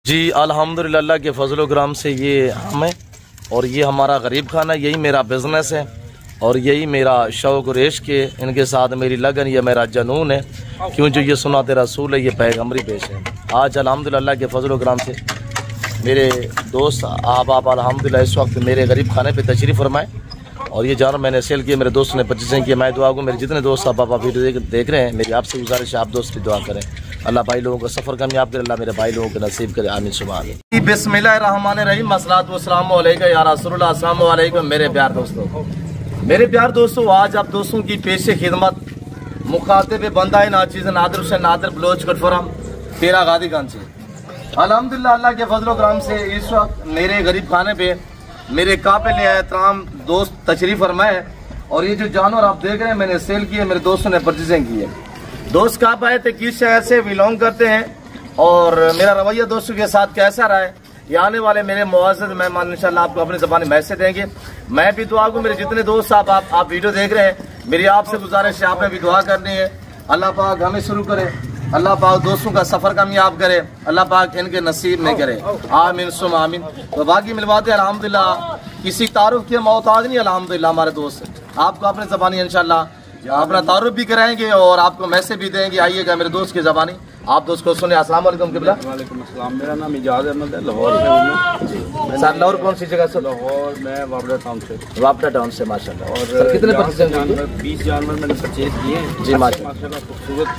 जी अल्हम्दुलिल्लाह अल्लाह के फजल कराम से ये हम हैं और ये हमारा गरीब खाना, यही मेरा बिज़नेस है और यही मेरा शौक़ रेश के इनके साथ मेरी लगन, ये मेरा जनून है। क्यों जो ये सुनाते रसूल है, ये पैगम्बरी पेश है। आज अल्हम्दुलिल्लाह अल्लाह के फजल कराम से मेरे दोस्त आप अल्हम्दुलिल्लाह इस वक्त मेरे गरीब खाने पे तशरीफ़ फरमाए और ये जानवर मैंने सेल किया, मेरे दोस्त ने 25 किया। मैं दुआ को मेरे जितने दोस्त आप वीडियो देख रहे हैं, मेरी आपसे गुजारिश है आप दोस्त भी दुआ करें, अल्लाह भाई लोगों का सफ़र कामयाब करे, अल्लाह मेरे भाई लोगों को नसीब करे, आमीन सुबह आमीन। बिस्मिल्लाहिर्रहमानिर्रहीम, अस्सलातु वस्सलामु अलैका या रसूलल्लाह। अस्सलामु अलैकुम मेरे प्यार दोस्तों, आज आप दोस्तों की पेश खिदमत मुखातिब बंदा नाचीज़ नादिर हुसैन नादिर बलोच कटफरम तेरा गादी खान से अल्हम्दुलिल्लाह अल्लाह के फजल कराम से इस वक्त मेरे गरीब खाने पे मेरे काबिल एहतराम दोस्त तशरीफ़ फरमाए और ये जो जानवर आप देख रहे हैं मैंने सेल किए, मेरे दोस्तों ने परचेजिंग की है। दोस्त कहाँ आए थे, किस शहर से बिलोंग करते हैं और मेरा रवैया दोस्तों के साथ कैसा रहा है, ये आने वाले मेरे मुआज़्ज़ज़ मेहमान इंशाल्लाह आपको अपनी ज़बानी मैसेज देंगे। मैं भी दुआ को मेरे जितने दोस्त आप वीडियो देख रहे हैं, मेरी आपसे गुजारिश है आपने भी दुआ करनी है। अल्लाह पाक हमें शुरू करे, अल्लाह पाक दोस्तों का सफ़र कामयाब करे, अल्लाह पाक इनके नसीब में करे, आमीन सुम आमीन। तो बाकी मिलवाते हैं अल्हम्दुलिल्लाह, किसी तारुफ के मोहताज नहीं अल्हम्दुलिल्लाह। हमारे दोस्त आपको अपने ज़बानी इंशाल्लाह अपना तारुफ भी कराएंगे और आपको मैसेज भी देंगे। आइएगा मेरे दोस्त की ज़बानी, आप दोस्त को सुने। अस्सलाम वालेकुम किबला। वालेकुम अस्सलाम, मेरा नाम इजाज़ अहमद है, लाहौर से हूँ। सर लाहौर कौन सी जगह से? लाहौर में वापडा टाउन से। वापडा टाउन से माशाल्लाह। और सर कितने परचेज? 20 जानवर मैंने परचेज किए हैं जी माशाल्लाह। खूबसूरत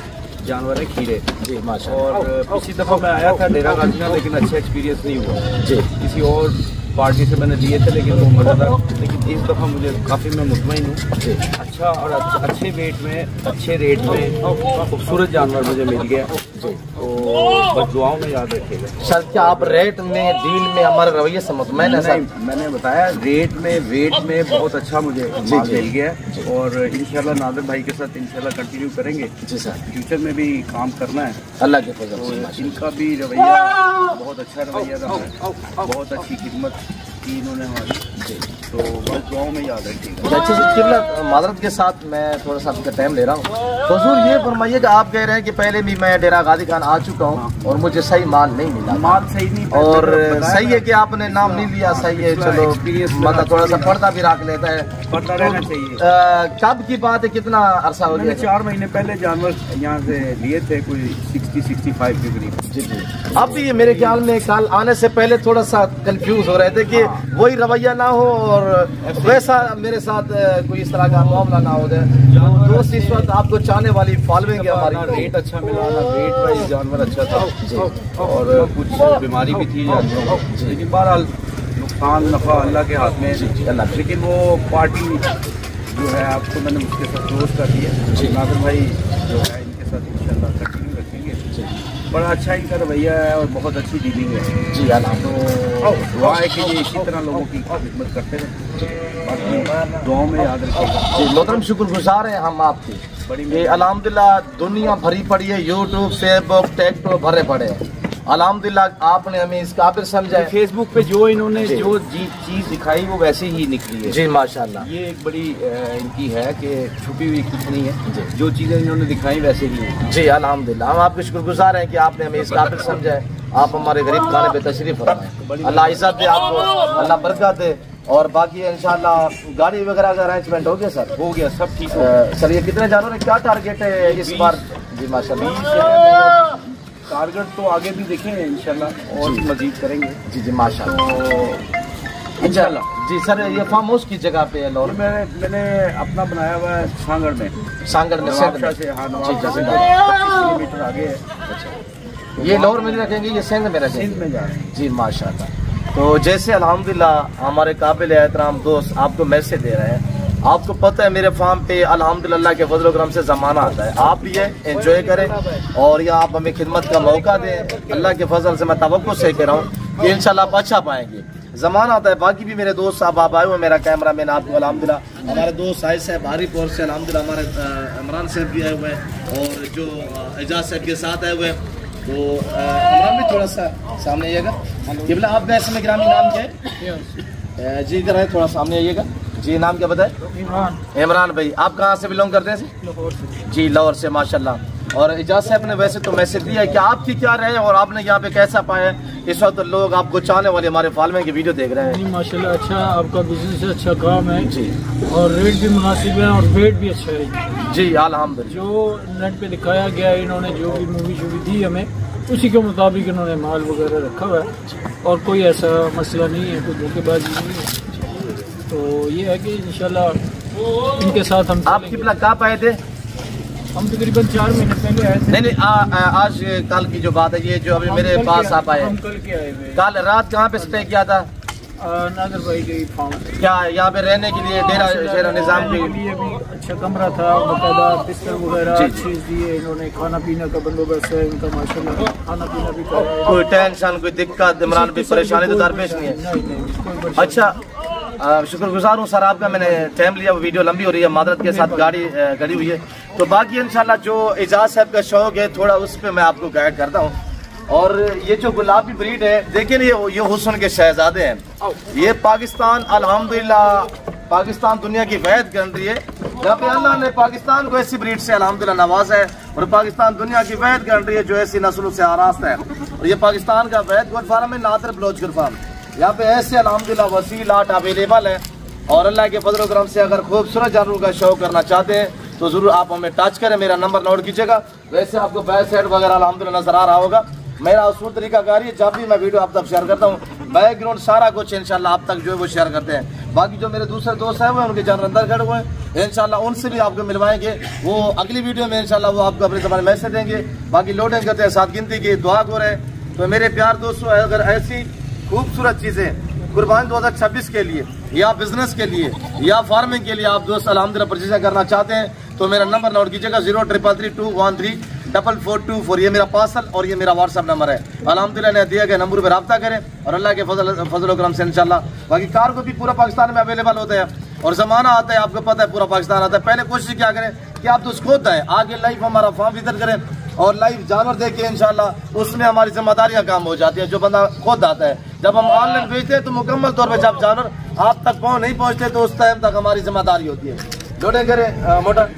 जानवर है, खीरे जी माशाल्लाह। और पिछली दफ़ा मैं आया था डेरा गाजी का, लेकिन अच्छा एक्सपीरियंस नहीं हुआ जी। किसी और पार्टी से मैंने लिए थे लेकिन वो मज़ेदार, लेकिन इस दफ़ा मुझे काफ़ी मैं मुतमईन हूँ। अच्छा और अच्छे वेट में, अच्छे रेट में खूबसूरत जानवर मुझे मिल गया जी। तो बस दुआओं में याद रखिएगा। सर क्या आप रेट में, डील में हमारे रवैये से मुतमईन है? मैंने बताया रेट में, वेट में बहुत अच्छा मुझे मिल गया और इंशाल्लाह नादिर भाई के साथ इंशाल्लाह कंटिन्यू करेंगे जी सर। फ्यूचर में भी काम करना है अल्लाह के फजल से। इनका भी रवैया बहुत अच्छा रवैया रहा है, बहुत अच्छी खिदमत की इन्होंने हमारी जी। तो बस दुआओं में याद रखिएगा। अच्छे से किबला मादरत के साथ मैं थोड़ा सा आपका टाइम ले रहा हूँ। हुजूर ये फरमाइए कि आप कह रहे हैं कि पहले भी मैं डेरा गाजी खान आ चुका हूँ और मुझे सही माल नहीं मिला, माल सही नहीं, और सही है कि आपने नाम नहीं लिया, सही है, चलो मतलब थोड़ा सा पर्दा भी रख लेता है, पर्दा रहना चाहिए। कब की बात है, कितना अरसा हो गया? 4 महीने पहले जानवर यहाँ से लिए थे, कोई 60-65 के करीब जी जी। अब भी मेरे ख्याल में कल आने से पहले थोड़ा सा कंफ्यूज हो रहे थे कि वही रवैया ना हो और वैसा मेरे साथ कोई इस तरह का मामला ना हो जाए। दोस्त इस वक्त आपको चाहने वाली फॉलोइंग है हमारी। रेट अच्छा मिला ना, वेट वाइज जानवर अच्छा था जी। और कुछ बीमारी भी थी लेकिन बहरहाल नुकसान नफा अल्लाह के हाथ में। लेकिन वो पार्टी जो है आपको मैंने उसके साथ क्लोज कर दिया जी। नादिर भाई जो है इनके साथ इंशाल्लाह कंटिन्यू रखेंगे जी। बड़ा अच्छा इनका रवैया है और बहुत अच्छी डीलिंग है जी। तो दुआ है कि ये इसी तरह लोगों की खिदमत करते रहे, बाकी दुआओं में याद रखिएगा जी। मोहतरम शुक्रगुजार हैं हम आपकी, ये अल्हम्दुलिल्लाह दुनिया भरी पड़ी है, यूट्यूब फेसबुक टिकटॉक भरे पड़े हैं। अल्हम्दुलिल्लाह आपने हमें इस काबिल समझा है। फेसबुक पे जो इन्होंने जो चीज़ दिखाई वो वैसे ही निकली है जी माशाल्लाह। ये एक बड़ी इनकी है कि छुपी हुई कुछ नहीं है, जो चीज़ें इन्होंने दिखाई वैसे ही है जी। अल्हम्दुलिल्लाह हम आपके शुक्रगुजार हैं कि आपने हमें इस काबिल समझा है, आप हमारे गरीब खाने पे तशरीफ फरमाएं। अल्लाह इज़्ज़त दे आपको, अल्लाह बरकत दे। और बाकी इंशाल्लाह गाड़ी वगैरह का अरेंजमेंट हो गया सर? हो गया, सब ठीक। सर ये कितने जानवर है, क्या टारगेट है इस बार? जी माशाल्लाह। टारगेट तो आगे भी देखेंगे इंशाल्लाह और मजीद करेंगे जी जी माशाल्लाह इंशाल्लाह जी। सर ये फार्म हाउस की जगह पे है लाहौर? मैंने अपना बनाया हुआ है सांगड़ में। सांगड़ में से? हाँ, 25 किलोमीटर आगे है। अच्छा, ये लाहौर में रखेंगे, ये सिंध में रखेंगे? सिंध में जा रहे हैं जी माशाल्लाह। तो जैसे अल्हम्दुलिल्लाह हमारे काबिल एहतराम दोस्त आपको मैसेज दे रहे हैं, आपको पता है मेरे फार्म पे अल्हम्दुलिल्लाह के फजल करम से ज़माना आता है, आप भी ये एंजॉय करें और या आप हमें खिदमत का मौका दें। अल्लाह के फजल से मैं तवक्कुल से कह रहा हूँ कि इंशाल्लाह आप अच्छा पाएंगे, ज़माना आता है। बाकी भी मेरे दोस्त साहब आप आए हुए, मेरा कैमरा मैन आपको अल्हम्दुलिल्लाह, हमारे दोस्त साहिद साहब हारीपुर से अल्हम्दुलिल्लाह, हमारे इमरान साहब भी आए हुए हैं और जो एजाज साहब के साथ आए हुए हैं। तो इमरान भी थोड़ा सा सामने आइएगा। किबला आप वैसे में ग्रामीण नाम क्या है जी? इधर है, थोड़ा सामने आइएगा जी। नाम क्या बताए? इमरान भाई। आप कहाँ से बिलोंग करते हैं? लाहौर से जी। लाहौर से माशाल्लाह। और इजाज़ साहब ने वैसे तो मैसेज दिया है कि आपकी क्या राय है और आपने यहाँ पे कैसा पाया है? इस वक्त लोग आपको चाहने वाले हमारे फॉलोइंग की वीडियो देख रहे हैं। माशाल्लाह अच्छा आपका बिजनेस है, अच्छा काम है जी, और रेट भी मुनासिब है और वेट भी अच्छा है जी अल्हम्दुलिल्लाह। जो नेट पे दिखाया गया है, इन्होंने जो भी मूवी शूवी दी हमें उसी के मुताबिक इन्होंने माल वगैरह रखा हुआ है और कोई ऐसा मसला नहीं है, कोई धोखेबाजी नहीं है। तो ये है कि इंशाल्लाह इनके साथ हम आप कितना कहाँ पाए थे? हम तकरीबन 4 महीने पहले आए थे। नहीं आज कल की जो बात है, ये जो अभी मेरे पास आप आए, हम कल के आए हुए। कल रात कहाँ पे स्टे किया था? नादर भाई के फार्म। क्या यहाँ पे रहने के लिए डेरा शेरा निजाम की? अभी अच्छा कमरा था, बकायदा बिस्तर वगैरह चीज दिए इन्होंने, खाना पीना का बंदोबस्त है इनका माशाल्लाह, खाना पीना भी कराया। कोई टेंशन कोई दिक्कत इमरान भी परेशानी तो दरपेश नहीं है? नहीं। अच्छा शुक्रगुजार हूँ सर आपका, मैंने टाइम लिया, वीडियो लंबी हो रही है, मादरत के साथ गाड़ी खड़ी हुई है। तो बाकी इंशाल्लाह जो इजाज़ साहब का शौक है थोड़ा उस पर मैं आपको गाइड करता हूँ। और ये जो गुलाबी ब्रीड है देखिए ये हुस्न के शहजादे हैं। ये पाकिस्तान अल्हम्दुलिल्लाह पाकिस्तान दुनिया की वैद कंट्री है जहाँ पे अल्लाह ने पाकिस्तान को ऐसी ब्रीड से अल्हम्दुलिल्लाह नवाजा है और पाकिस्तान दुनिया की वैद कंट्री है जो ऐसी नस्लों से आरास्ता है। और ये पाकिस्तान का वैद गोट फार्म है, नादर बलोच गोट फार्म। यहाँ पे ऐसे अल्हम्दुलिल्लाह वसी लाट अवेलेबल है और अल्लाह के फजल करम से अगर खूबसूरत जानवरों का शौक करना चाहते हैं तो जरूर आप हमें टच करें, मेरा नंबर नोट कीजिएगा। वैसे आपको बैक साइड वगैरह अल्हम्दुलिल्लाह नजर आ रहा होगा। मेरा उसूल तरीकाकारी है, जब भी मैं वीडियो आप तक शेयर करता हूँ बैकग्राउंड सारा कुछ इंशाल्लाह आप तक जो है वो शेयर करते हैं। बाकी जो मेरे दूसरे दोस्त हैं वो उनके जानवर अंदर खड़े हुए हैं, इंशाल्लाह उनसे भी आपको मिलवाएंगे। वो अगली वीडियो में इंशाल्लाह वो आपको अपने ज़माने मैसेज देंगे। बाकी लोडिंग करते हैं, साथ गिनती की दुआ को रहे। तो मेरे प्यार दोस्तों, अगर ऐसी खूबसूरत चीज़ें कुर्बानी 2026 के लिए या बिजनेस के लिए या फार्मिंग के लिए आप दोस्त अल्हम्दुलिल्लाह परचेज करना चाहते हैं तो मेरा नंबर नोट कीजिएगा 0333213424। ये मेरा पार्सल और ये मेरा व्हाट्सअप नंबर है। अल्हम्दुलिल्लाह ने दिए गए नंबर पर रब्ता करें और अल्लाह के फजल करम से इंशाल्लाह। बाकी कार को भी पूरा पाकिस्तान में अवेलेबल होता है और ज़माना आता है, आपको पता है पूरा पाकिस्तान आता है। पहले कोशिश क्या करें कि आप दोस्त खुद आए, आगे लाइव हमारा फॉर्म विजिट करें और लाइव जानवर देखिए, इंशाल्लाह उसमें हमारी जिम्मेदारियां काम हो जाती है। जो बंदा खुद आता है, जब हम ऑनलाइन भेजते हैं तो मुकम्मल तौर पर जब जानवर आप तक नहीं पहुंचते तो उस टाइम तक हमारी जिम्मेदारी होती है। लोडिंग करें मोटा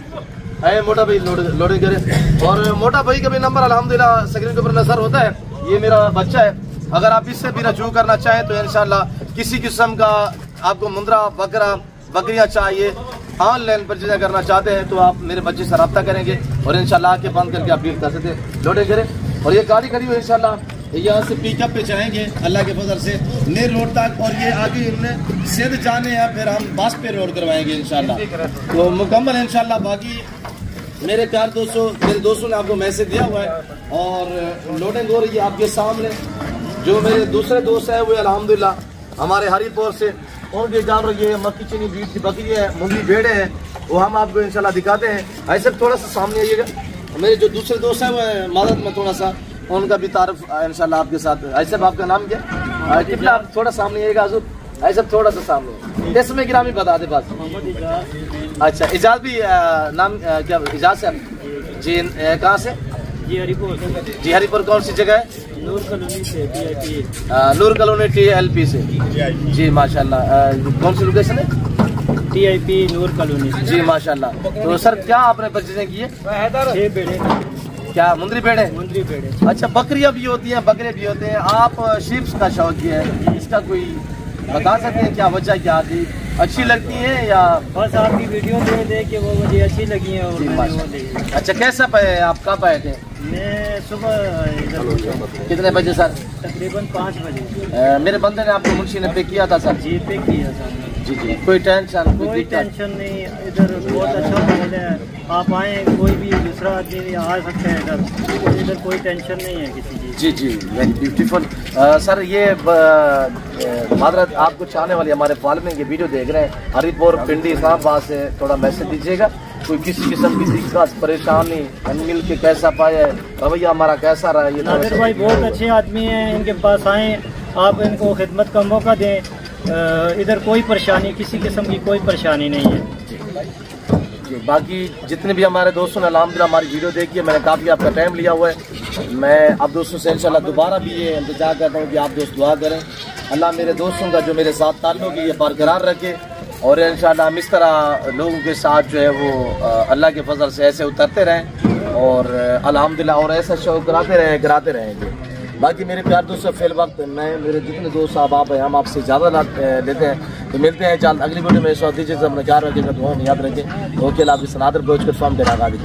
है, मोटा भाई लोडिंग करें। और मोटा भाई का भी नंबर अल्हम्दुलिल्लाह स्क्रीन के ऊपर नजर होता है। ये मेरा बच्चा है, अगर आप इससे भी रजू करना चाहें तो इंशाल्लाह किसी किस्म का आपको मुंद्रा बकरा बकरियां चाहिए, ऑनलाइन परचेज करना चाहते हैं तो आप मेरे बच्चे से रब्ता करेंगे और इंशाल्लाह आके बंद करके आप डील कर सकते हैं। लोडिंग करें और ये गाड़ी खड़ी हुई इंशाल्लाह यहाँ से पिकअप पे जाएंगे अल्लाह के फजल से नेर रोड तक और ये आगे इन्हें सिद्ध जाने हैं, फिर हम बस पे रोड करवाएंगे इंशाल्लाह तो मुकम्मल इंशाल्लाह। बाकी मेरे प्यार दोस्तों, मेरे दोस्तों ने आपको मैसेज दिया हुआ है और लोडिंग हो रही है आपके सामने। जो मेरे दूसरे दोस्त है वो अल्हम्दुलिल्लाह हमारे हरिपुर से, उनके जानवर ये मक्की चीनी बीट की बकरी है, मुंगी भेड़े हैं, वो हम आपको इंशाल्लाह दिखाते हैं। ऐसे थोड़ा सा सामने आइएगा। मेरे जो दूसरे दोस्त हैं वो मदद में थोड़ा सा उनका भी तारुफ इंशाल्लाह आपके साथ। ऐसे आपका नाम क्या? कितना आप थोड़ा सामने आइएगा हजूर, ऐसे थोड़ा सा सामने इसमें गिरामी बता दे बात। अच्छा इजाज़ भी नाम क्या? इजाज़ से जी कहाँ से? जी हरिपुर। जी हरिपुर कौन सी जगह है? नूर कॉलोनी से TIP। नूर कॉलोनी TLP से जी माशाल्लाह। कौन सी लोकेशन है? TIP नूर कॉलोनी जी माशाल्लाह। तो सर क्या आपने परचेजिंग की है? 6 बेड़े। क्या मुंद्री पेड़ है? मुंद्री पेड़े। अच्छा बकरियां भी होती हैं, बकरे भी होते हैं। आप शीप्स का शौकी है, इसका कोई बता सकते हैं क्या वजह क्या थी? अच्छी लगती है या बस आपकी वीडियो देख के वो मुझे अच्छी लगी है और मैंने वो देखी। अच्छा कैसा पाए आप, कब आए थे? मैं सुबह इधर कितने बजे सर? तकरीबन 5 बजे। मेरे बंदे ने आपको मुंशी ने पे किया था सर? जी पे किया सर। जी जी कोई टेंशन? कोई टेंशन नहीं, इधर बहुत अच्छा माहौल है। आप आए, कोई भी दूसरा आदमी आ सकते हैं इधर, इधर कोई टेंशन नहीं है किसी चीज़। जी जी वेरी ब्यूटीफुल। सर ये मादरत आपको चाहने वाले हमारे फॉलोइंग ये वीडियो देख रहे हैं हरिपुर पिंडी इस्लामाबाद से, थोड़ा मैसेज दीजिएगा। कोई किसी किस्म की दिक्कत परेशानी मिल के कैसा पाया, रवैया हमारा कैसा रहा? ये नादिर भाई बहुत अच्छे आदमी हैं, इनके पास आएँ, आप इनको खिदमत का मौका दें। इधर कोई परेशानी, किसी किस्म की कोई परेशानी नहीं है। बाकी जितने भी हमारे दोस्तों ने अल्हम्दुलिल्लाह हमारी वीडियो देखी है, मैंने काफ़ी आपका टाइम लिया हुआ है। मैं आप दोस्तों से इंशाल्लाह दोबारा भी ये इंतजार करता हूँ कि आप दोस्त दुआ करें, अल्लाह मेरे दोस्तों का जो मेरे साथ ताल्लुक़ है ये बरकरार रखे और इंशाल्लाह हम इस तरह लोगों के साथ जो है वो अल्लाह के फजल से ऐसे उतरते रहें और अल्हम्दुलिल्लाह और ऐसा शो कराते रहेंगे। बाकी मेरे प्यार दोस्तों, फिल वक्त मैं मेरे जितने दोस्त आप हैं, हम आपसे ज़्यादा लेते हैं। तो मिलते हैं जल्द अगली वीडियो में। सौ दीजिए अपना ख्याल रखेगा, दुआ में याद रखें। ओके, आप सनातन भोज कर फॉर्म देना आगे।